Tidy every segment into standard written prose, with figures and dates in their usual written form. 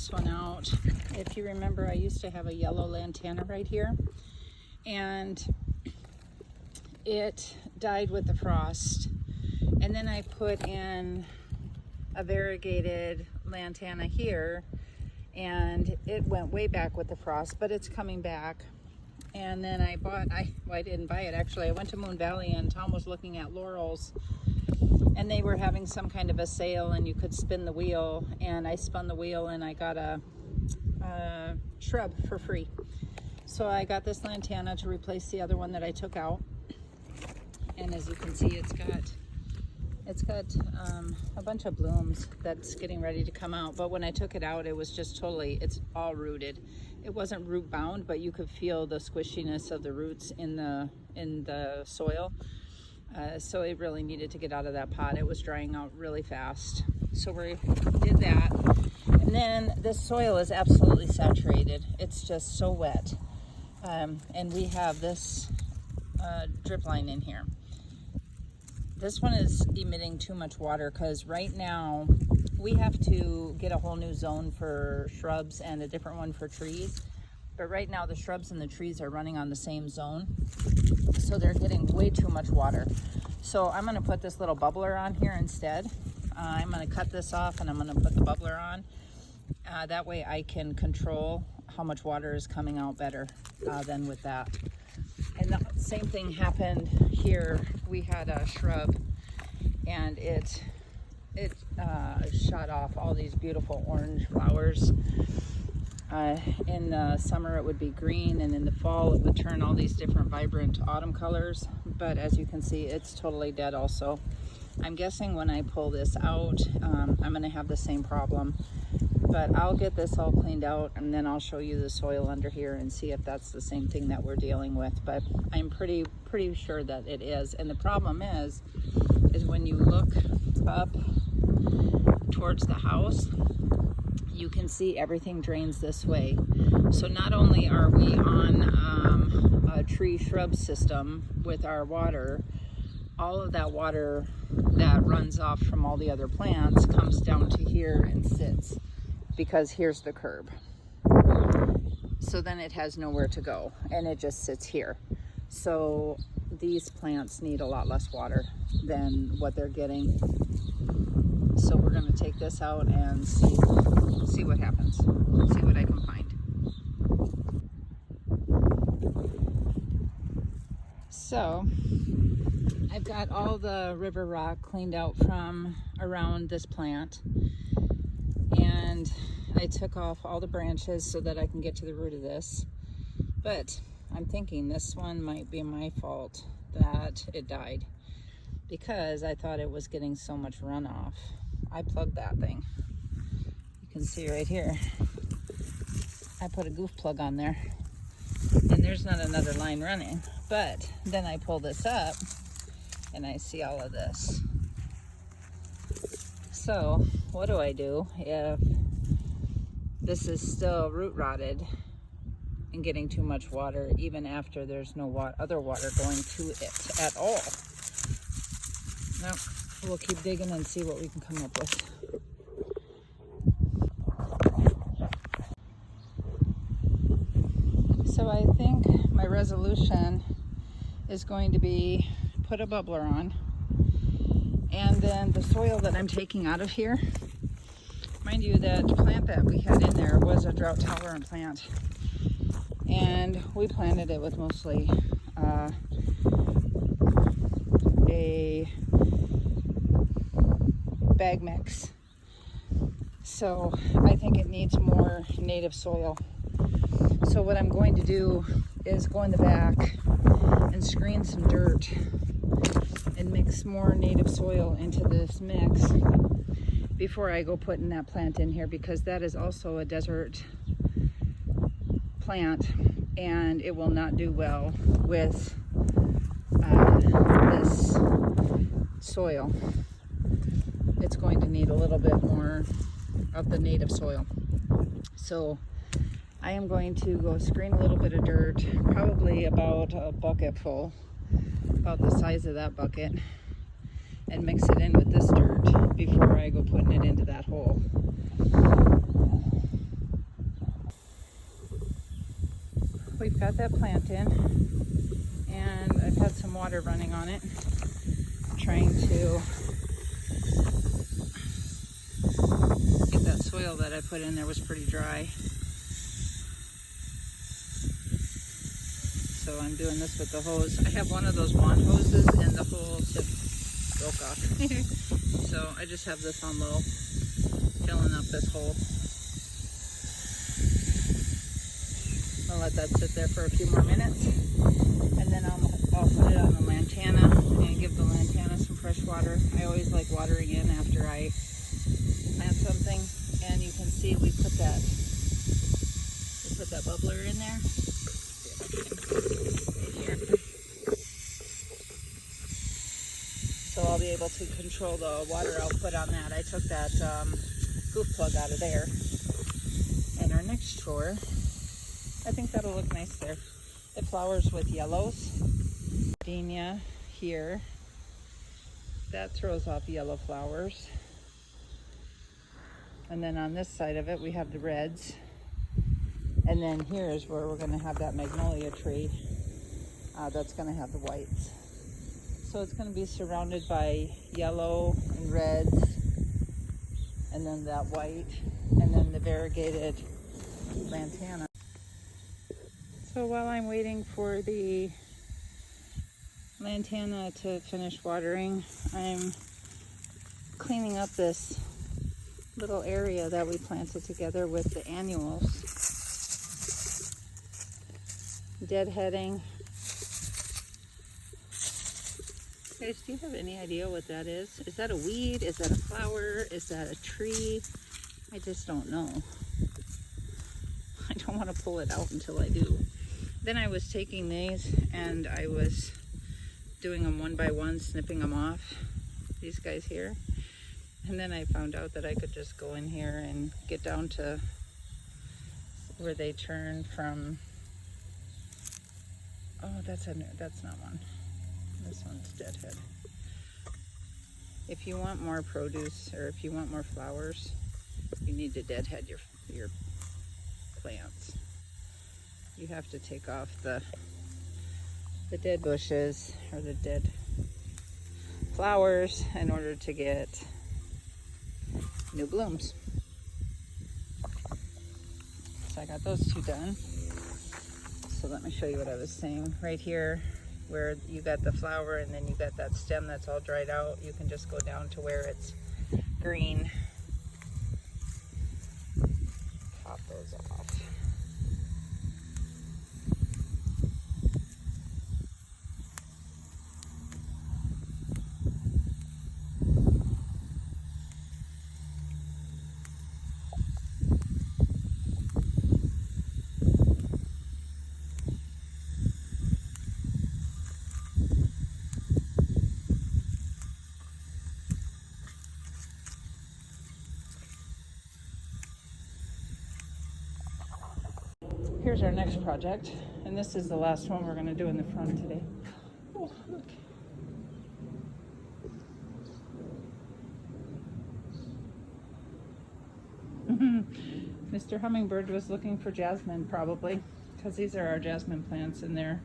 this one out. If you remember, I used to have a yellow lantana right here, and it died with the frost. And then I put in a variegated lantana here, and it went way back with the frost, but it's coming back. And then I didn't buy it actually. I went to Moon Valley and Tom was looking at laurels, and they were having some kind of a sale and you could spin the wheel, and I spun the wheel and I got a shrub for free. So I got this lantana to replace the other one that I took out. And as you can see, it's got a bunch of blooms that's getting ready to come out. But when I took it out, it was just it's all rooted. It wasn't root bound, but you could feel the squishiness of the roots in the soil. So it really needed to get out of that pot. It was drying out really fast. So we did that. And then this soil is absolutely saturated. It's just so wet. And we have this drip line in here. This one is emitting too much water because right now we have to get a whole new zone for shrubs and a different one for trees. But right now the shrubs and the trees are running on the same zone. So they're getting way too much water. So I'm going to put this little bubbler on here instead. I'm going to cut this off and I'm going to put the bubbler on. That way I can control how much water is coming out better than with that. And the same thing happened here. We had a shrub and it shot off all these beautiful orange flowers. In the summer it would be green, and in the fall it would turn all these different vibrant autumn colors. But as you can see, it's totally dead also. I'm guessing when I pull this out, I'm going to have the same problem. But I'll get this all cleaned out and then I'll show you the soil under here and see if that's the same thing that we're dealing with. But I'm pretty sure that it is. And the problem is when you look up towards the house, you can see everything drains this way. So not only are we on a tree shrub system with our water, all of that water that runs off from all the other plants comes down to here and sits, because here's the curb. So then it has nowhere to go and it just sits here. So these plants need a lot less water than what they're getting. So we're going to take this out and see what happens, see what I can find. So I've got all the river rock cleaned out from around this plant, and I took off all the branches so that I can get to the root of this. But I'm thinking this one might be my fault that it died, because I thought it was getting so much runoff. I plugged that thing. You can see right here. I put a goof plug on there and there's not another line running. But then I pull this up and I see all of this. So what do I do if this is still root rotted and getting too much water, even after there's no other water going to it at all? No, we'll keep digging and see what we can come up with. So I think my resolution is going to be put a bubbler on, and then the soil that I'm taking out of here, mind you, that plant that we had in there was a drought tolerant plant, and we planted it with mostly a bag mix. So I think it needs more native soil. So what I'm going to do is go in the back and screen some dirt and mix more native soil into this mix before I go putting that plant in here, because that is also a desert plant and it will not do well with this soil. It's going to need a little bit more of the native soil. So I am going to go screen a little bit of dirt, probably about a bucket full, about the size of that bucket, and mix it in with this dirt before I go putting it into that hole. we've got that plant in, and I've had some water running on it, trying to get that soil that I put in there was pretty dry. So I'm doing this with the hose. I have one of those wand hoses and the whole tip broke off. So I just have this on low, filling up this hole. I'll let that sit there for a few more minutes, and then I'll put it on the lantana and give the lantana some fresh water. I always like watering in after I plant something, and you can see we put that bubbler in there. Right here. So I'll be able to control the water output on that. I took that goof plug out of there. And our next chore, I think that'll look nice there. It flowers with yellows. Gardenia here. That throws off yellow flowers. And then on this side of it, we have the reds. And then here is where we're going to have that magnolia tree that's going to have the whites. So it's going to be surrounded by yellow and reds, and then that white, and then the variegated lantana. So while I'm waiting for the lantana to finish watering, I'm cleaning up this little area that we planted together with the annuals. Deadheading. Guys, do you have any idea what that is? Is that a weed? Is that a flower? Is that a tree? I just don't know. I don't want to pull it out until I do. Then I was taking these and I was doing them one by one, snipping them off, these guys here. And then I found out that I could just go in here and get down to where they turn from. Oh, that's not one. This one's deadhead. If you want more produce, or if you want more flowers, you need to deadhead your plants. You have to take off the dead bushes or the dead flowers in order to get new blooms. So I got those two done. So let me show you what I was saying. Right here, where you got the flower and then you got that stem that's all dried out, you can just go down to where it's green. Pop those off. Here's our next project, and this is the last one we're going to do in the front today. Oh, look. Mr. Hummingbird was looking for jasmine, probably, because these are our jasmine plants, and they're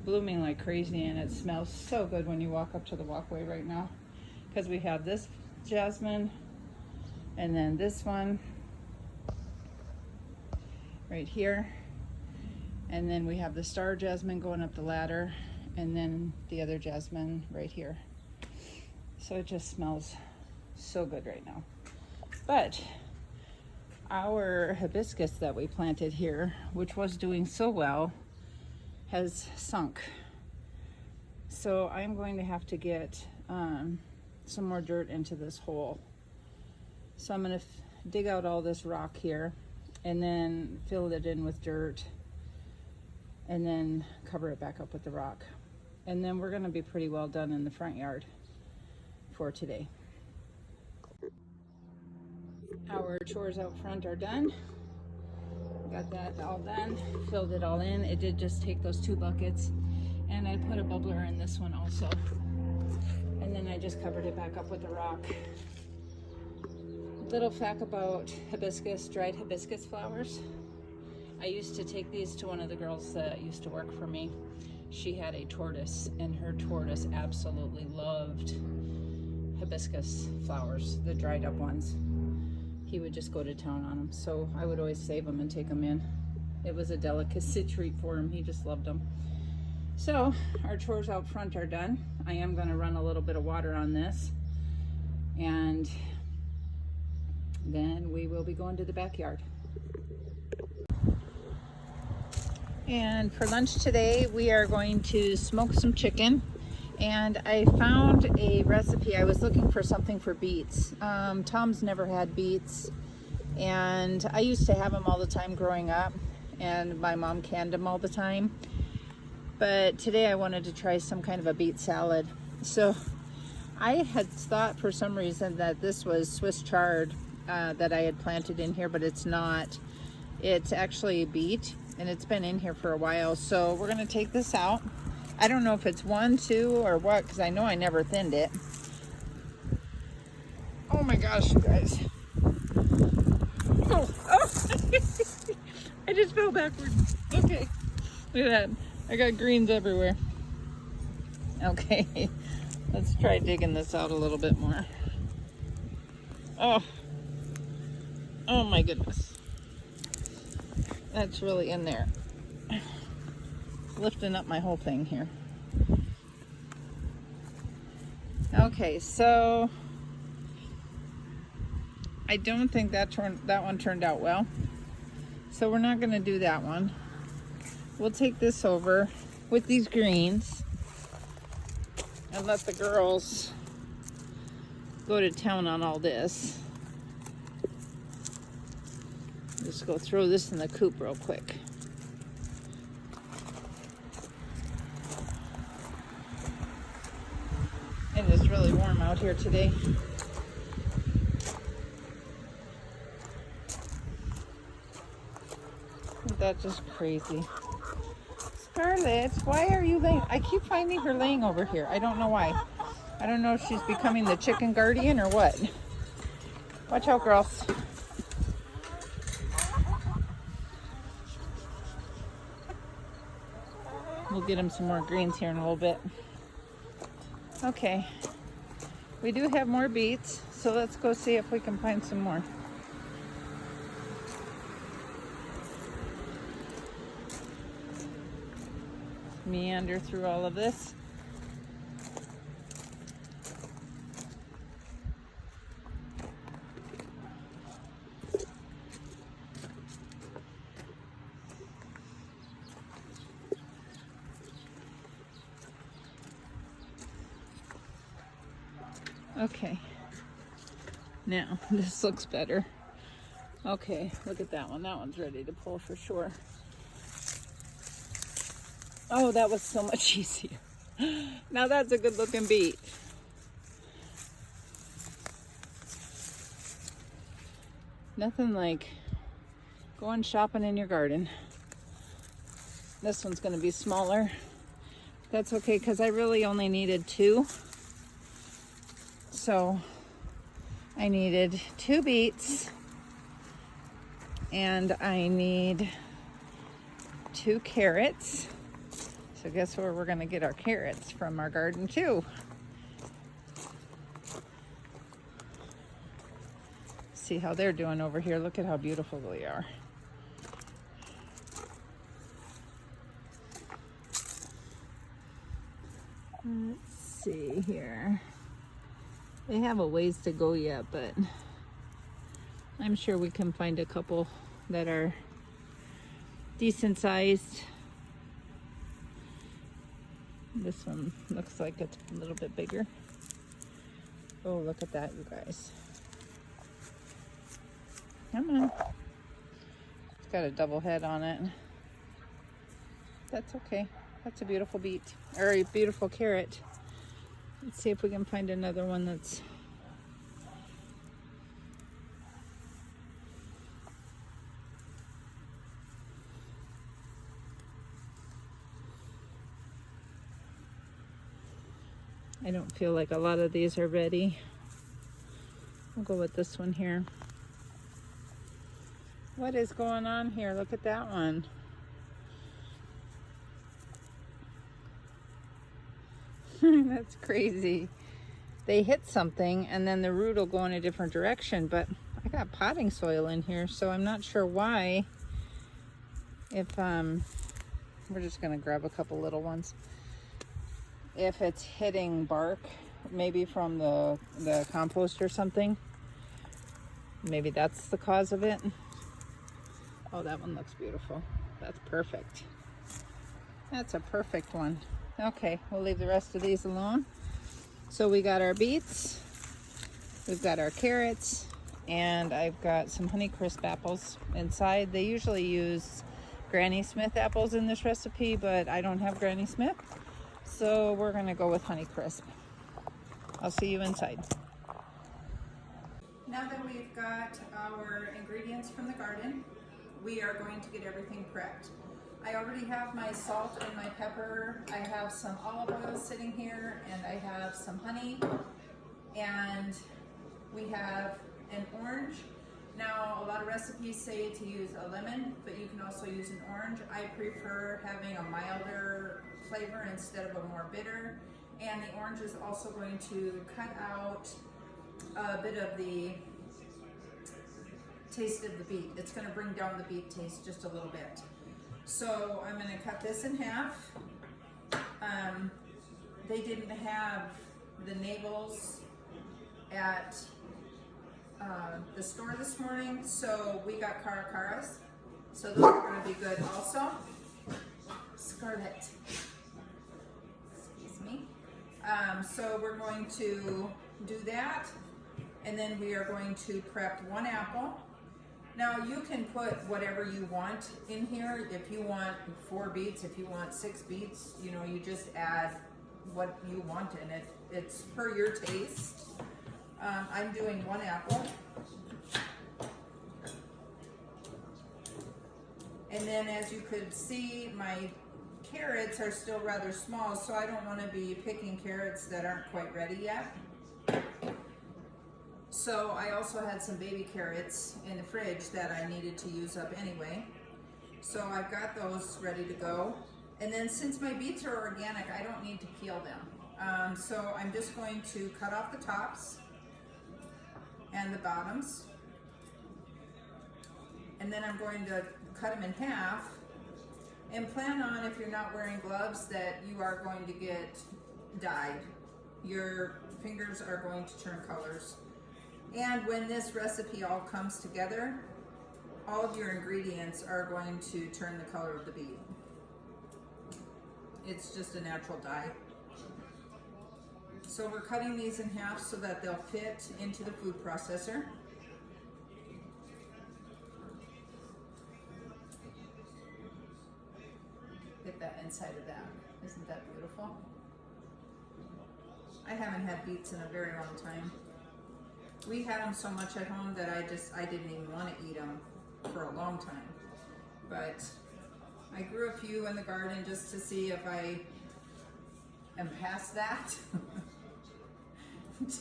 blooming like crazy, and it smells so good when you walk up to the walkway right now, because we have this jasmine, and then this one right here, and then we have the star jasmine going up the ladder, and then the other jasmine right here. So it just smells so good right now. But our hibiscus that we planted here, which was doing so well, has sunk. So I'm going to have to get some more dirt into this hole. So I'm going to dig out all this rock here and then fill it in with dirt and then cover it back up with the rock. And then we're going to be pretty well done in the front yard for today. Our chores out front are done. Got that all done, filled it all in. It did just take those 2 buckets, and I put a bubbler in this one also. And then I just covered it back up with the rock. Little fact about hibiscus, dried hibiscus flowers. I used to take these to one of the girls that used to work for me. She had a tortoise, and her tortoise absolutely loved hibiscus flowers, the dried up ones. He would just go to town on them, so I would always save them and take them in. It was a delicacy treat for him. He just loved them. So our chores out front are done. I am going to run a little bit of water on this, and then we will be going to the backyard. And for lunch today, we are going to smoke some chicken. And I found a recipe. I was looking for something for beets. Tom's never had beets, and I used to have them all the time growing up, and my mom canned them all the time. But today I wanted to try some kind of a beet salad. So I had thought for some reason that this was Swiss chard that I had planted in here, but it's not. It's actually beet, and it's been in here for a while. So we're gonna take this out. I don't know if it's 1, 2, or what, because I know I never thinned it. Oh my gosh, you guys. Oh. I just fell backwards. Okay, look at that. I got greens everywhere. Okay, let's try digging this out a little bit more. Oh my goodness. That's really in there. Lifting up my whole thing here. Okay, so I don't think that one turned out well. So we're not going to do that one. We'll take this over with these greens and let the girls go to town on all this. Just go throw this in the coop real quick. It is really warm out here today. Isn't that just crazy? Scarlett, why are you laying? I keep finding her laying over here. I don't know why. I don't know if she's becoming the chicken guardian or what. Watch out, girls. We'll get them some more greens here in a little bit. Okay, we do have more beets, so let's go see if we can find some more. Meander through all of this. Okay, now this looks better. Okay, look at that one. That one's ready to pull for sure. Oh, that was so much easier. Now that's a good looking beet. Nothing like going shopping in your garden. This one's going to be smaller. That's okay, because I really only needed 2. So I needed 2 beets, and I need 2 carrots. So guess where we're gonna get our carrots from? Our garden too. See how they're doing over here. Look at how beautiful they are. Let's see here. They have a ways to go yet, but I'm sure we can find a couple that are decent sized. This one looks like it's a little bit bigger. Oh, look at that, you guys. Come on. It's got a double head on it. That's okay. That's a beautiful beet, or a beautiful carrot. Let's see if we can find another one that's I don't feel like a lot of these are ready. We'll go with this one here. What is going on here? Look at that one. That's crazy. They hit something and then the root will go in a different direction, but I got potting soil in here, so I'm not sure why. If we're just gonna grab a couple little ones. If it's hitting bark, maybe from the compost or something, maybe that's the cause of it. Oh, that one looks beautiful. That's perfect. That's a perfect one. Okay, we'll leave the rest of these alone. So we got our beets, we've got our carrots, and I've got some Honeycrisp apples inside. They usually use Granny Smith apples in this recipe, but I don't have Granny Smith, so we're gonna go with Honeycrisp. I'll see you inside. Now that we've got our ingredients from the garden, we are going to get everything prepped. I already have my salt and my pepper. I have some olive oil sitting here, and I have some honey, and we have an orange. Now, a lot of recipes say to use a lemon, but you can also use an orange. I prefer having a milder flavor instead of a more bitter. And the orange is also going to cut out a bit of the taste of the beet. It's going to bring down the beet taste just a little bit. So I'm going to cut this in half. They didn't have the navels at the store this morning, so we got caracaras. So those are going to be good also. Scarlett. Excuse me. So we're going to do that, and then we are going to prep one apple. Now you can put whatever you want in here. If you want 4 beets, if you want 6 beets, you know, you just add what you want in it. It's per your taste. I'm doing 1 apple. And then as you could see, my carrots are still rather small, so I don't want to be picking carrots that aren't quite ready yet. So I also had some baby carrots in the fridge that I needed to use up anyway. So I've got those ready to go. And then since my beets are organic, I don't need to peel them. So I'm just going to cut off the tops and the bottoms. And then I'm going to cut them in half. And plan on, if you're not wearing gloves, that you are going to get dyed. Your fingers are going to turn colors. And when this recipe all comes together, all of your ingredients are going to turn the color of the beet. It's just a natural dye. So we're cutting these in half so that they'll fit into the food processor. Get that inside of that. Isn't that beautiful? I haven't had beets in a very long time. We had them so much at home that I didn't even want to eat them for a long time. But I grew a few in the garden just to see if I am past that.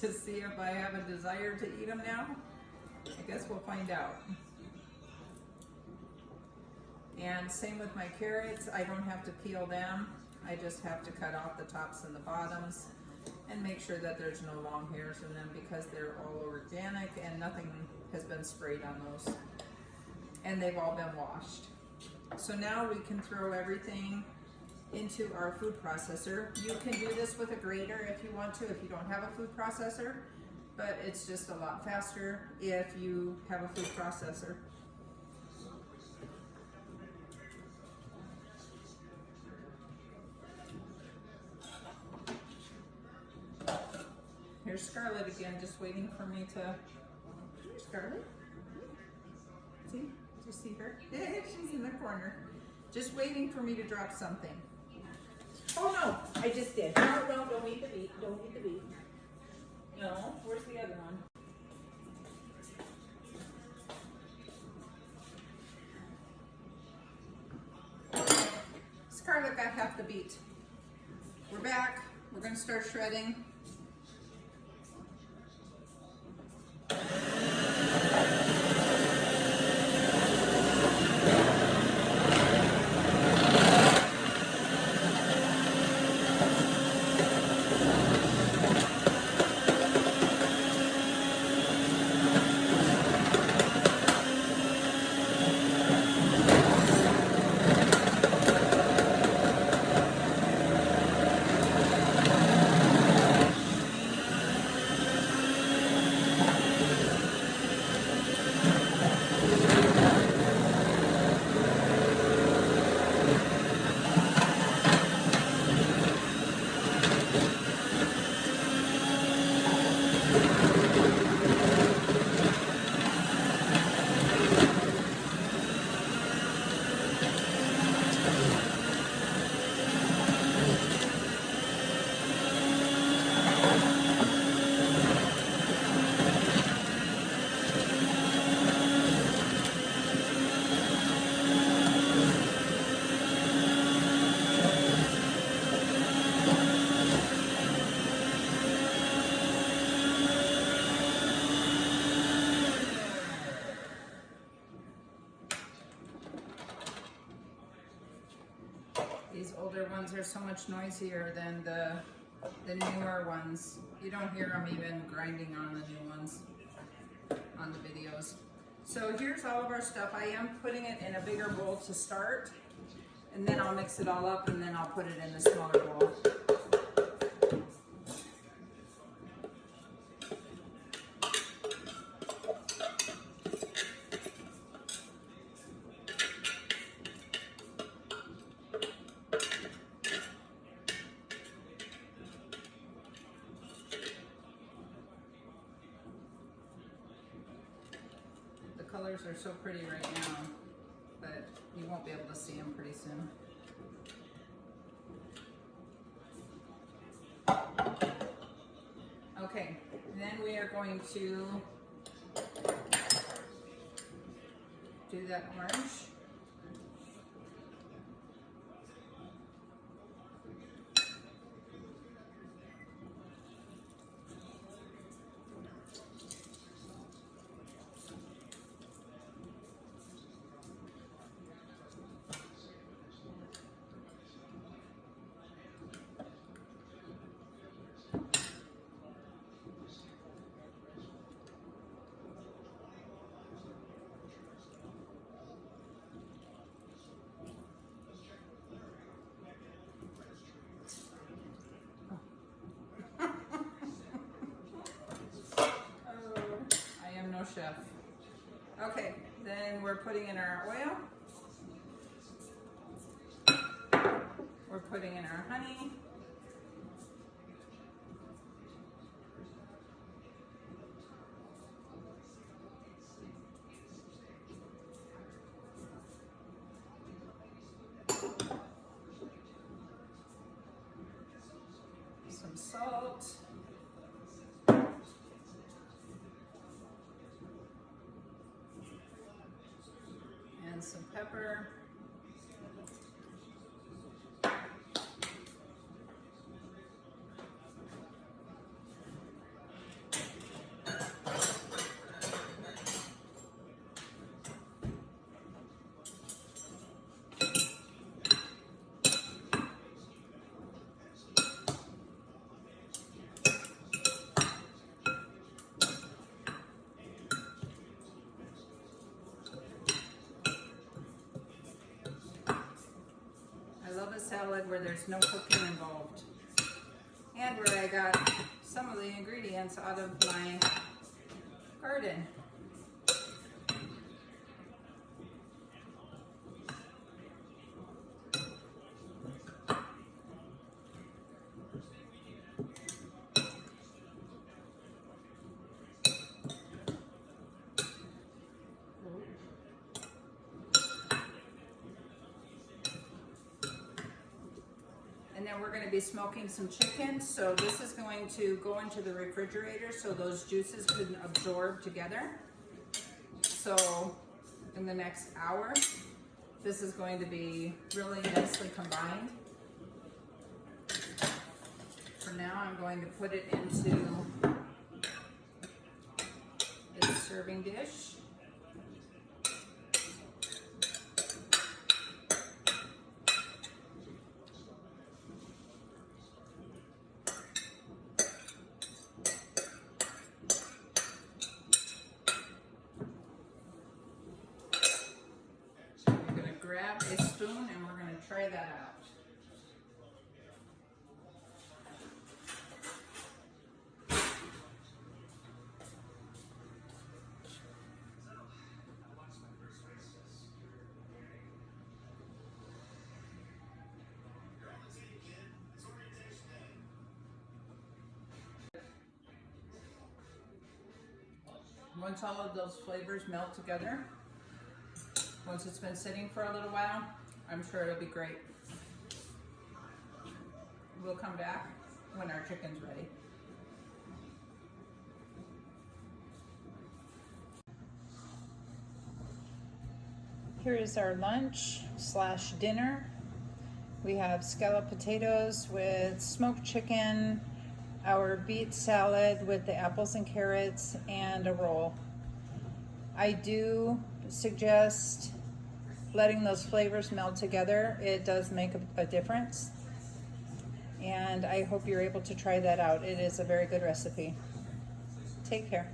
To see if I have a desire to eat them now. I guess we'll find out. And same with my carrots. I don't have to peel them. I just have to cut off the tops and the bottoms and make sure that there's no long hairs in them, because they're all organic and nothing has been sprayed on those. And they've all been washed. So now we can throw everything into our food processor. You can do this with a grater if you want to, if you don't have a food processor, but it's just a lot faster if you have a food processor. Here's Scarlett again, just waiting for me to... Here's Scarlett. See? Did you see her? She's in the corner. Just waiting for me to drop something. Oh no, I just did. No, don't eat the beet. Don't eat the beet. No, where's the other one? Scarlett got half the beet. We're back. We're going to start shredding. older ones are so much noisier than the newer ones. You don't hear them even grinding on the new ones on the videos. So here's all of our stuff. I am putting it in a bigger bowl to start, and then I'll mix it all up, and then I'll put it in the smaller bowl. The colors are so pretty right now, but you won't be able to see them pretty soon. Okay, then we are going to do that orange. Chef. Okay, then we're putting in our oil. We're putting in our honey. Some salt. Some pepper. Salad where there's no cooking involved, and where I got some of the ingredients out of my garden. And then we're going to be smoking some chicken. So this is going to go into the refrigerator so those juices can absorb together. So in the next hour, this is going to be really nicely combined. For now, I'm going to put it into this serving dish. Grab a spoon and we're going to try that out. Once all of those flavors melt together, once it's been sitting for a little while, I'm sure it'll be great. We'll come back when our chicken's ready. Here is our lunch / dinner. We have scalloped potatoes with smoked chicken, our beet salad with the apples and carrots, and a roll. I do suggest letting those flavors meld together, it does make a difference. And I hope you're able to try that out. It is a very good recipe. Take care.